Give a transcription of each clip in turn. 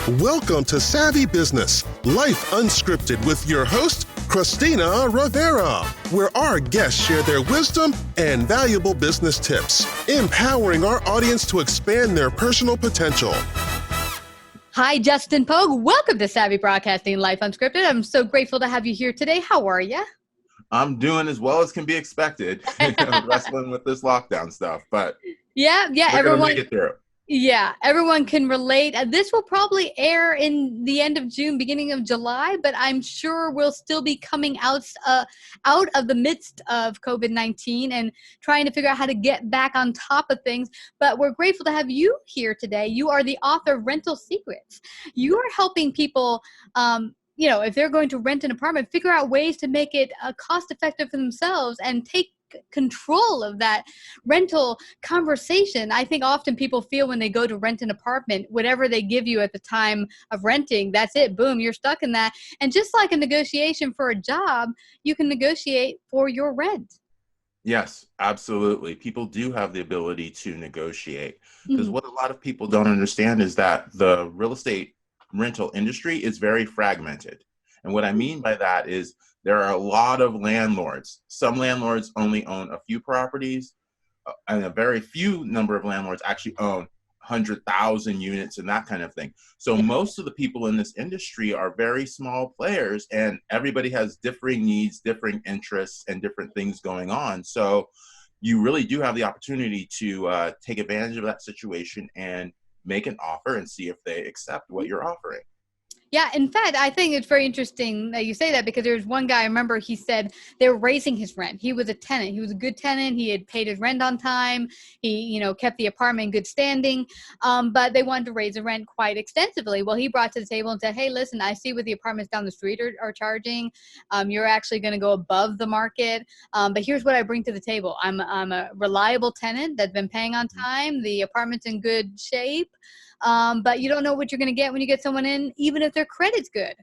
Welcome to Savvy Business, Life Unscripted with your host, Christina Rivera, where our guests share their wisdom and valuable business tips, empowering our audience to expand their personal potential. Hi, Justin Pogue. Welcome to Savvy Broadcasting, Life Unscripted. I'm so grateful to have you here today. How are you? I'm doing as well as can be expected, wrestling with this lockdown stuff, but yeah, we're going to make it through. Yeah, everyone can relate. This will probably air in the end of June, beginning of July, but I'm sure we'll still be coming out of the midst of COVID-19 and trying to figure out how to get back on top of things. But we're grateful to have you here today. You are the author of Rental Secrets. You are helping people if they're going to rent an apartment, figure out ways to make it cost effective for themselves and take control of that rental conversation. I think often people feel when they go to rent an apartment, whatever they give you at the time of renting, that's it. Boom, you're stuck in that. And just like a negotiation for a job, you can negotiate for your rent. Yes, absolutely. People do have the ability to negotiate because what a lot of people don't understand is that the real estate rental industry is very fragmented. And what I mean by that is there are a lot of landlords. Some landlords only own a few properties, and a very few number of landlords actually own 100,000 units and that kind of thing. So most of the people in this industry are very small players, and everybody has differing needs, differing interests, and different things going on. So you really do have the opportunity to take advantage of that situation and make an offer and see if they accept what you're offering. Yeah, in fact, I think it's very interesting that you say that because there's one guy, I remember he said they were raising his rent. He was a tenant. He was a good tenant. He had paid his rent on time. He, kept the apartment in good standing, but they wanted to raise the rent quite extensively. Well, he brought to the table and said, hey, listen, I see what the apartments down the street are charging. You're actually going to go above the market. But here's what I bring to the table. I'm a reliable tenant that's been paying on time. The apartment's in good shape. But you don't know what you're going to get when you get someone in, even if their credit's good.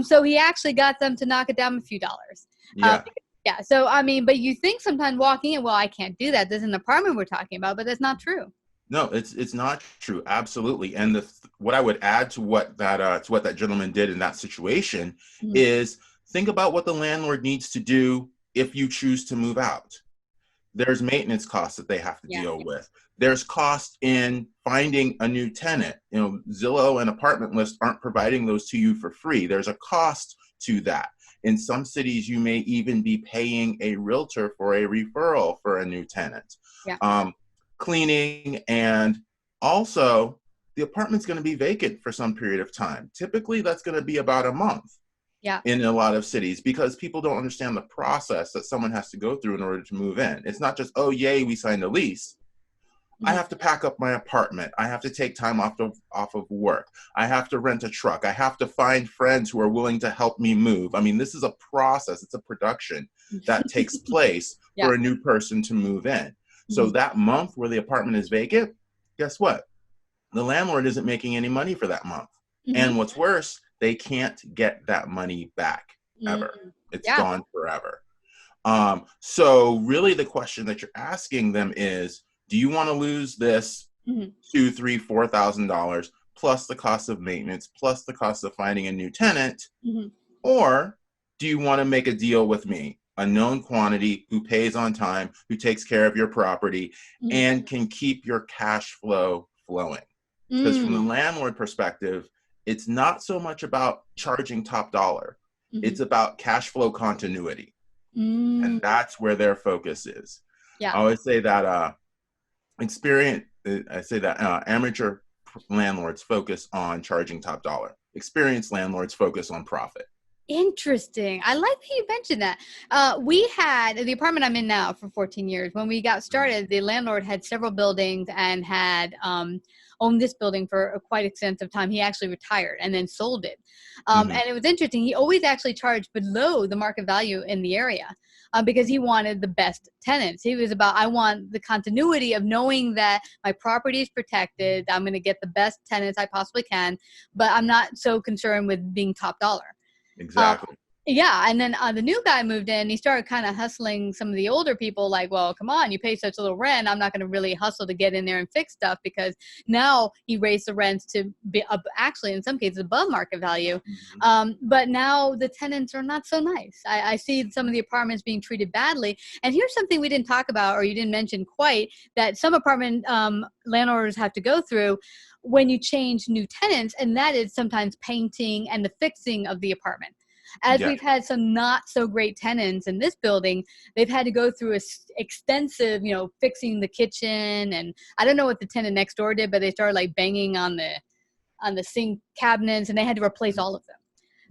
So he actually got them to knock it down a few dollars. Yeah. So, but you think sometimes walking in, well, I can't do that. This is an apartment we're talking about, but that's not true. No, it's not true. Absolutely. And what I would add to what that gentleman did in that situation is think about what the landlord needs to do if you choose to move out. There's maintenance costs that they have to deal with. There's cost in finding a new tenant. Zillow and Apartment List aren't providing those to you for free. There's a cost to that. In some cities, you may even be paying a realtor for a referral for a new tenant. Cleaning, and also the apartment's going to be vacant for some period of time. Typically, that's going to be about a month. In a lot of cities, because people don't understand the process that someone has to go through in order to move in. It's not just, oh, yay, we signed a lease. I have to pack up my apartment. I have to take time off of work. I have to rent a truck. I have to find friends who are willing to help me move. I mean, this is a process. It's a production that takes place for a new person to move in. So that month where the apartment is vacant, guess what? The landlord isn't making any money for that month. And what's worse, they can't get that money back ever. It's gone forever. So really the question that you're asking them is, do you want to lose this $2,000, $3,000, $4,000 plus the cost of maintenance, plus the cost of finding a new tenant? Or do you want to make a deal with me, a known quantity who pays on time, who takes care of your property and can keep your cash flow flowing? Because from the landlord perspective, it's not so much about charging top dollar. It's about cash flow continuity. And that's where their focus is. I always say that amateur landlords focus on charging top dollar. Experienced landlords focus on profit. Interesting. I like that you mentioned that. We had the apartment I'm in now for 14 years. When we got started, the landlord had several buildings and had owned this building for a quite extensive time. He actually retired and then sold it. And it was interesting. He always actually charged below the market value in the area because he wanted the best tenants. He was about, I want the continuity of knowing that my property is protected. I'm going to get the best tenants I possibly can, but I'm not so concerned with being top dollar. Exactly. Yeah, and then the new guy moved in. He started kind of hustling some of the older people, like, well, come on, you pay such little rent. I'm not going to really hustle to get in there and fix stuff, because now he raised the rents to be actually, in some cases, above market value. But now the tenants are not so nice. I see some of the apartments being treated badly. And here's something we didn't talk about, or you didn't mention quite, that some apartment landlords have to go through when you change new tenants, and that is sometimes painting and the fixing of the apartment. As Yeah. we've had some not so great tenants in this building, they've had to go through a extensive, fixing the kitchen. And I don't know what the tenant next door did, but they started like banging on the sink cabinets, and they had to replace all of them.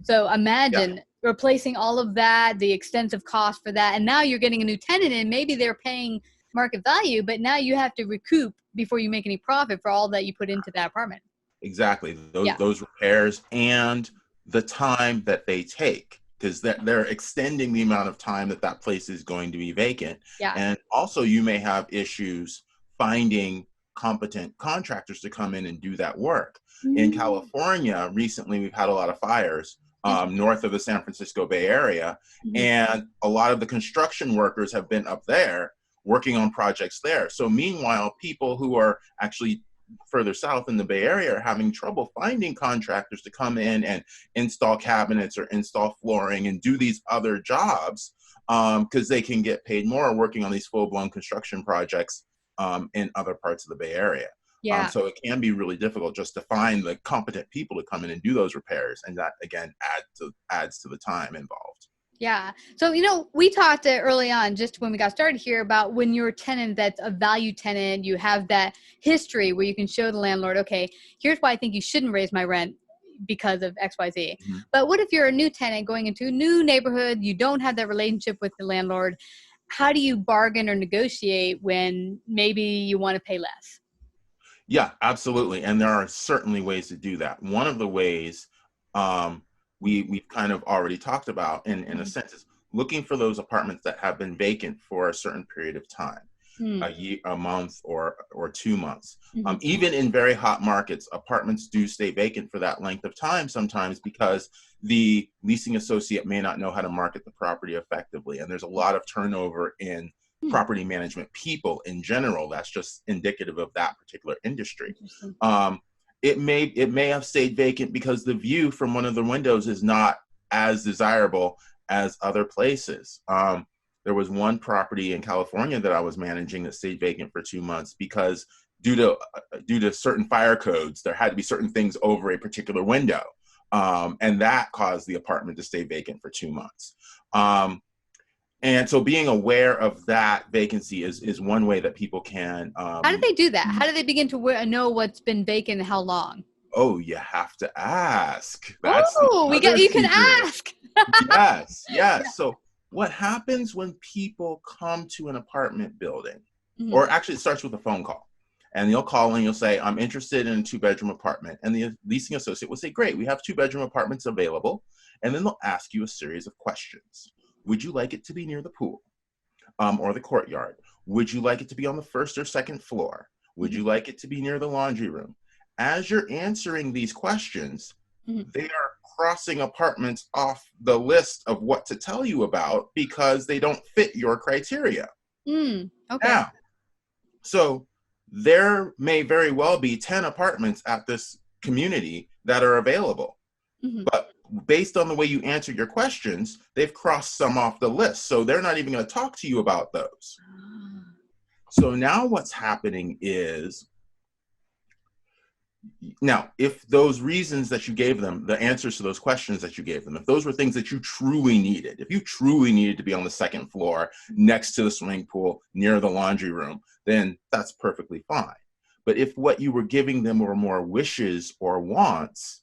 So imagine replacing all of that, the extensive cost for that. And now you're getting a new tenant in. Maybe they're paying market value, but now you have to recoup before you make any profit for all that you put into that apartment. Exactly. Those repairs and the time that they take, because they're extending the amount of time that place is going to be vacant. Yeah. And also you may have issues finding competent contractors to come in and do that work. In California, recently we've had a lot of fires north of the San Francisco Bay Area, and a lot of the construction workers have been up there working on projects there. So meanwhile, people who are actually further south in the Bay Area are having trouble finding contractors to come in and install cabinets or install flooring and do these other jobs, because they can get paid more working on these full-blown construction projects in other parts of the Bay Area. Yeah. So it can be really difficult just to find the competent people to come in and do those repairs, and that again adds to the time involved. Yeah. So, we talked early on, just when we got started here, about when you're a tenant that's a value tenant, you have that history where you can show the landlord, okay, here's why I think you shouldn't raise my rent because of XYZ. But what if you're a new tenant going into a new neighborhood, you don't have that relationship with the landlord? How do you bargain or negotiate when maybe you want to pay less? Yeah, absolutely. And there are certainly ways to do that. One of the ways we've kind of already talked about in a sense is looking for those apartments that have been vacant for a certain period of time, a year, a month, or 2 months. Even in very hot markets, apartments do stay vacant for that length of time sometimes because the leasing associate may not know how to market the property effectively. And there's a lot of turnover in property management people in general. That's just indicative of that particular industry. It may have stayed vacant because the view from one of the windows is not as desirable as other places. There was one property in California that I was managing that stayed vacant for 2 months because due to certain fire codes, there had to be certain things over a particular window. And that caused the apartment to stay vacant for 2 months. And so being aware of that vacancy is one way that people can. How do they do that? How do they begin to know what's been vacant and how long? Oh, you have to ask. You can ask. Yes. Yeah. So what happens when people come to an apartment building, or actually it starts with a phone call, and you'll call and you'll say, I'm interested in a 2-bedroom apartment. And the leasing associate will say, great, we have 2-bedroom apartments available. And then they'll ask you a series of questions. Would you like it to be near the pool or the courtyard? Would you like it to be on the first or second floor? Would you like it to be near the laundry room? As you're answering these questions, they are crossing apartments off the list of what to tell you about because they don't fit your criteria. Okay. Now, so there may very well be 10 apartments at this community that are available, but based on the way you answer your questions, they've crossed some off the list. So they're not even going to talk to you about those. So now what's happening is, now, if those reasons that you gave them, the answers to those questions that you gave them, if those were things that you truly needed, if you truly needed to be on the second floor next to the swimming pool, near the laundry room, then that's perfectly fine. But if what you were giving them were more wishes or wants,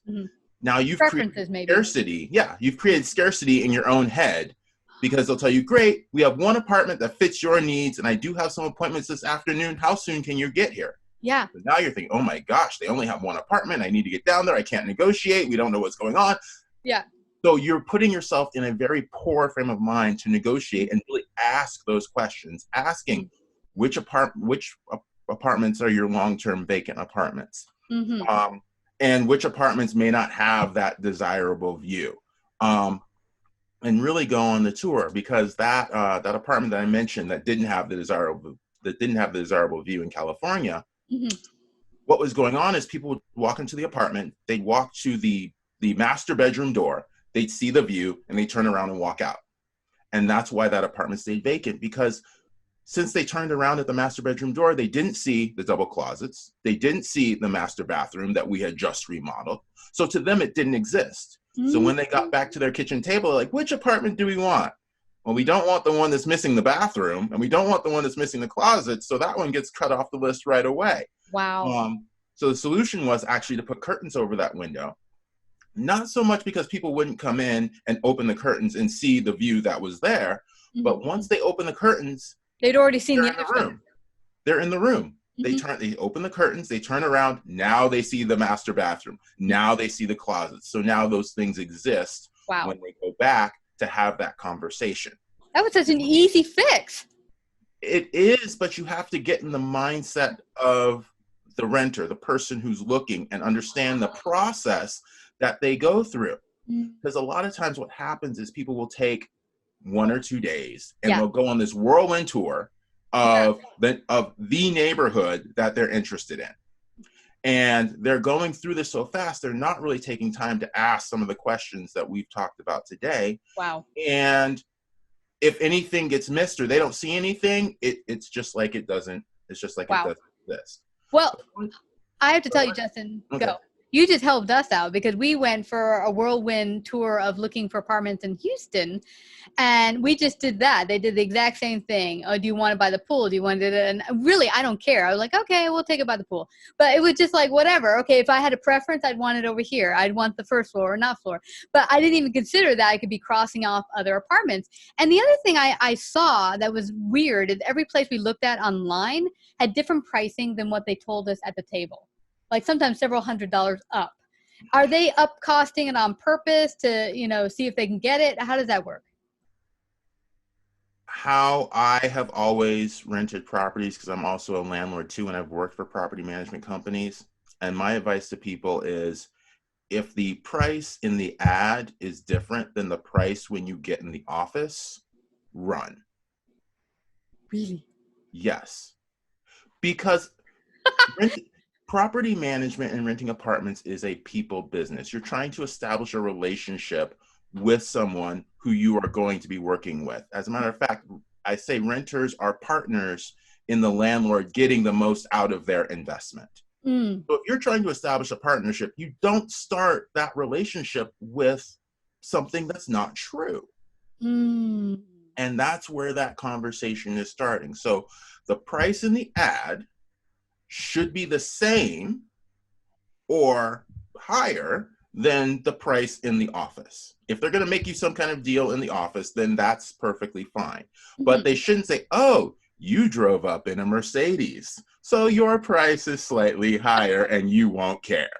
now you've created scarcity. Yeah, you've created scarcity in your own head because they'll tell you, great, we have one apartment that fits your needs, and I do have some appointments this afternoon. How soon can you get here? Yeah. But now you're thinking, oh my gosh, they only have one apartment. I need to get down there. I can't negotiate. We don't know what's going on. Yeah. So you're putting yourself in a very poor frame of mind to negotiate and really ask those questions, asking which apartments are your long-term vacant apartments. And which apartments may not have that desirable view. and really go on the tour, because that that apartment that I mentioned that didn't have the desirable view in California. Mm-hmm. What was going on is people would walk into the apartment, they'd walk to the master bedroom door, they'd see the view, and they turn around and walk out. And that's why that apartment stayed vacant, because since they turned around at the master bedroom door, they didn't see the double closets. They didn't see the master bathroom that we had just remodeled. So to them, it didn't exist. So when they got back to their kitchen table, they're like, which apartment do we want? Well, we don't want the one that's missing the bathroom, and we don't want the one that's missing the closet. So that one gets cut off the list right away. Wow. So the solution was actually to put curtains over that window. Not so much because people wouldn't come in and open the curtains and see the view that was there, but once they open the curtains, they'd already seen they're in the room. They're in the room. They open the curtains, they turn around, now they see the master bathroom. Now they see the closet. So now those things exist when they go back to have that conversation. That was such an easy fix. It is, but you have to get in the mindset of the renter, the person who's looking, and understand the process that they go through. Because a lot of times what happens is people will take 1 or 2 days and they'll go on this whirlwind tour of the neighborhood that they're interested in. And they're going through this so fast, they're not really taking time to ask some of the questions that we've talked about today. Wow. And if anything gets missed or they don't see anything, it's just like it doesn't exist. Well, I have to tell you, Justin, go. You just helped us out, because we went for a whirlwind tour of looking for apartments in Houston, and we just did that. They did the exact same thing. Oh, do you want to buy the pool? Do you want to do it? And really, I don't care. I was like, okay, we'll take it by the pool. But it was just like, whatever. Okay, if I had a preference, I'd want it over here. I'd want the first floor or not floor. But I didn't even consider that I could be crossing off other apartments. And the other thing I saw that was weird is every place we looked at online had different pricing than what they told us at the table. Like sometimes several $100s up. Are they up costing it on purpose to, see if they can get it? How does that work? How I have always rented properties, because I'm also a landlord too, and I've worked for property management companies. And my advice to people is, if the price in the ad is different than the price when you get in the office, run. Really? Yes. Because property management and renting apartments is a people business. You're trying to establish a relationship with someone who you are going to be working with. As a matter of fact, I say renters are partners in the landlord getting the most out of their investment. So if you're trying to establish a partnership, you don't start that relationship with something that's not true. And that's where that conversation is starting. So the price in the ad should be the same or higher than the price in the office. If they're going to make you some kind of deal in the office, then that's perfectly fine. But they shouldn't say, oh, you drove up in a Mercedes, so your price is slightly higher and you won't care.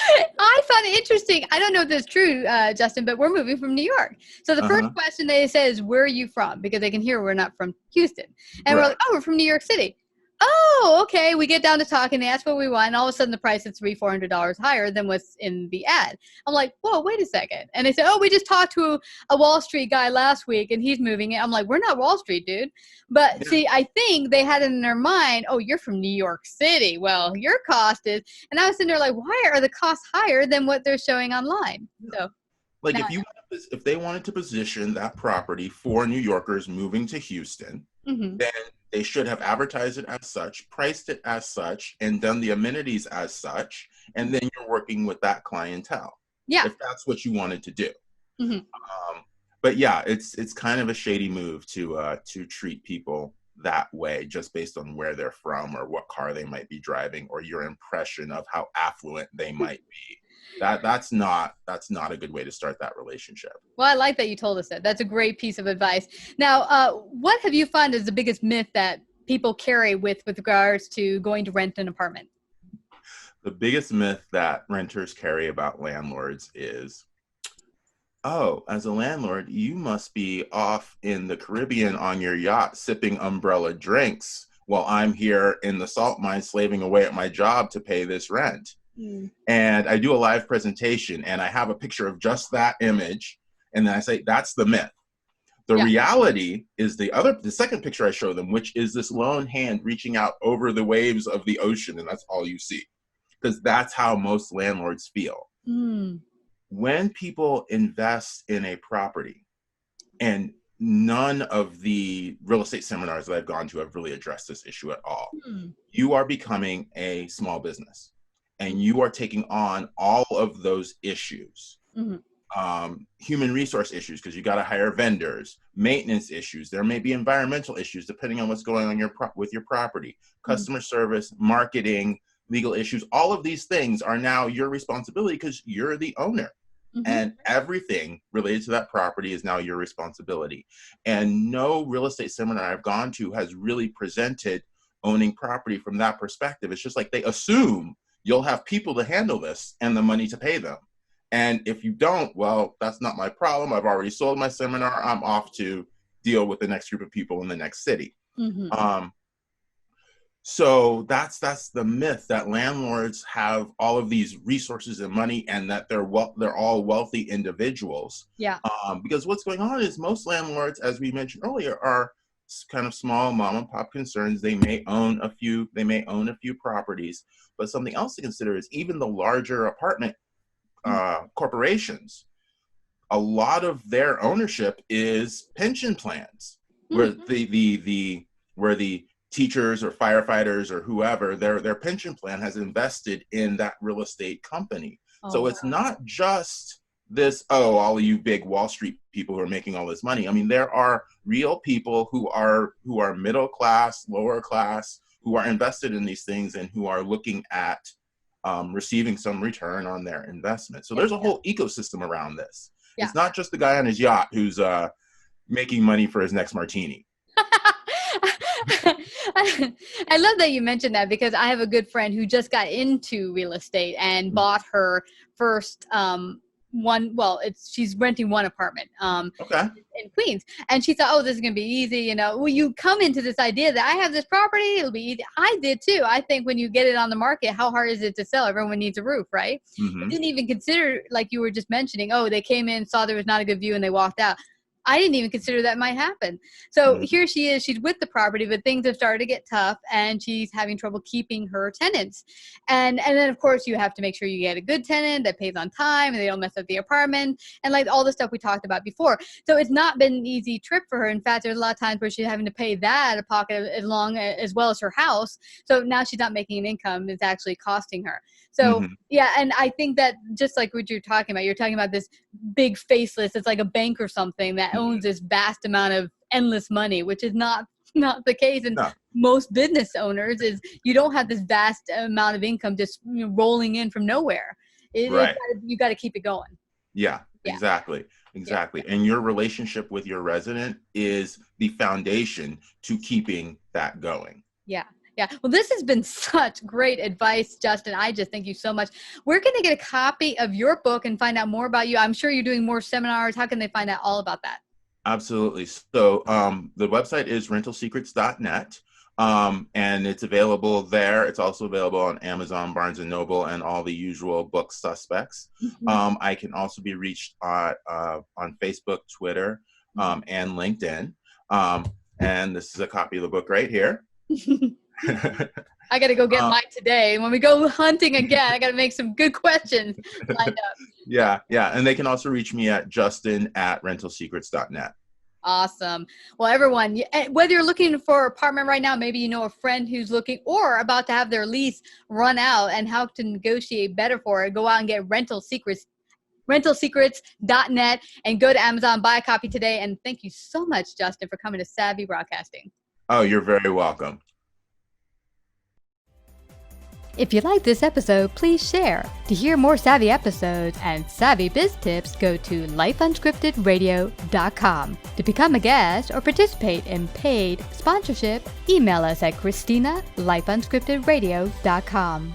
I found it interesting. I don't know if that's true, Justin, but we're moving from New York. So the first question they say is, where are you from? Because they can hear we're not from Houston. And we're like, oh, we're from New York City. Oh, okay. We get down to talking. They ask what we want. And all of a sudden the price is $300-400 higher than what's in the ad. I'm like, whoa, wait a second. And they say, oh, we just talked to a Wall Street guy last week and he's moving it. I'm like, we're not Wall Street, dude. But see, I think they had it in their mind, oh, you're from New York City. Well, your cost is, and I was sitting there like, why are the costs higher than what they're showing online? So like if they wanted to position that property for New Yorkers moving to Houston, then they should have advertised it as such, priced it as such, and done the amenities as such. And then you're working with that clientele. Yeah. If that's what you wanted to do. But yeah, it's kind of a shady move to treat people that way just based on where they're from or what car they might be driving or your impression of how affluent they might be. That's not a good way to start that relationship. Well, I like that you told us that. That's a great piece of advice. Now, what have you found is the biggest myth that people carry with regards to going to rent an apartment? The biggest myth that renters carry about landlords is, oh, as a landlord, you must be off in the Caribbean on your yacht sipping umbrella drinks while I'm here in the salt mine slaving away at my job to pay this rent. And I do a live presentation and I have a picture of just that image. And then I say, that's the myth. The reality is the second picture I show them, which is this lone hand reaching out over the waves of the ocean, and that's all you see. Because that's how most landlords feel. When people invest in a property, and none of the real estate seminars that I've gone to have really addressed this issue at all, you are becoming a small business, and you are taking on all of those issues. Human resource issues, because you got to hire vendors, maintenance issues. There may be environmental issues depending on what's going on with your property, customer service, marketing, legal issues. All of these things are now your responsibility because you're the owner. And everything related to that property is now your responsibility. And no real estate seminar I've gone to has really presented owning property from that perspective. It's just like they assume you'll have people to handle this and the money to pay them. And if you don't, well, that's not my problem. I've already sold my seminar. I'm off to deal with the next group of people in the next city. So that's the myth, that landlords have all of these resources and money, and that they're all wealthy individuals. Because what's going on is most landlords, as we mentioned earlier, are kind of small mom and pop concerns. They may own a few properties, but something else to consider is even the larger apartment corporations. A lot of their ownership is pension plans, where the teachers or firefighters or whoever, their pension plan has invested in that real estate company. So it's not just this, all of you big Wall Street people who are making all this money. I mean, there are real people who are middle class, lower class, who are invested in these things and who are looking at receiving some return on their investment. So there's a whole ecosystem around this. It's not just the guy on his yacht who's making money for his next martini. I love that you mentioned that, because I have a good friend who just got into real estate and bought her first she's renting one apartment in Queens, and she thought, this is gonna be easy, well, you come into this idea that I have this property, it'll be easy. I did too. I think when you get it on the market, how hard is it to sell? Everyone needs a roof, right? Didn't even consider, like you were just mentioning, they came in, saw there was not a good view, and they walked out. I didn't even consider that might happen. So here she is, she's with the property, but things have started to get tough, and she's having trouble keeping her tenants. And then of course you have to make sure you get a good tenant that pays on time and they don't mess up the apartment, and like all the stuff we talked about before. So it's not been an easy trip for her. In fact, there's a lot of times where she's having to pay that out of pocket as well as her house. So now she's not making an income. It's actually costing her. So and I think that just like what you're talking about this big faceless, it's like a bank or something that owns this vast amount of endless money, which is not the case. And most business owners is you don't have this vast amount of income just rolling in from nowhere. You got to keep it going. Exactly. And your relationship with your resident is the foundation to keeping that going. Well, this has been such great advice, Justin. I just thank you so much. Where can they get a copy of your book and find out more about you? I'm sure you're doing more seminars. How can they find out all about that? Absolutely. So the website is rentalsecrets.net, and it's available there. It's also available on Amazon, Barnes & Noble, and all the usual book suspects. I can also be reached on Facebook, Twitter, and LinkedIn. And this is a copy of the book right here. I got to go get mine today. When we go hunting again, I got to make some good questions lined up. And they can also reach me at justin@rentalsecrets.net. Awesome. Well, everyone, whether you're looking for an apartment right now, maybe you know a friend who's looking or about to have their lease run out and how to negotiate better for it, go out and get Rental Secrets, rentalsecrets.net, and go to Amazon, buy a copy today. And thank you so much, Justin, for coming to Savvy Broadcasting. Oh, you're very welcome. If you like this episode, please share. To hear more Savvy episodes and Savvy Biz tips, go to lifeunscriptedradio.com. To become a guest or participate in paid sponsorship, email us at Christina@lifeunscriptedradio.com.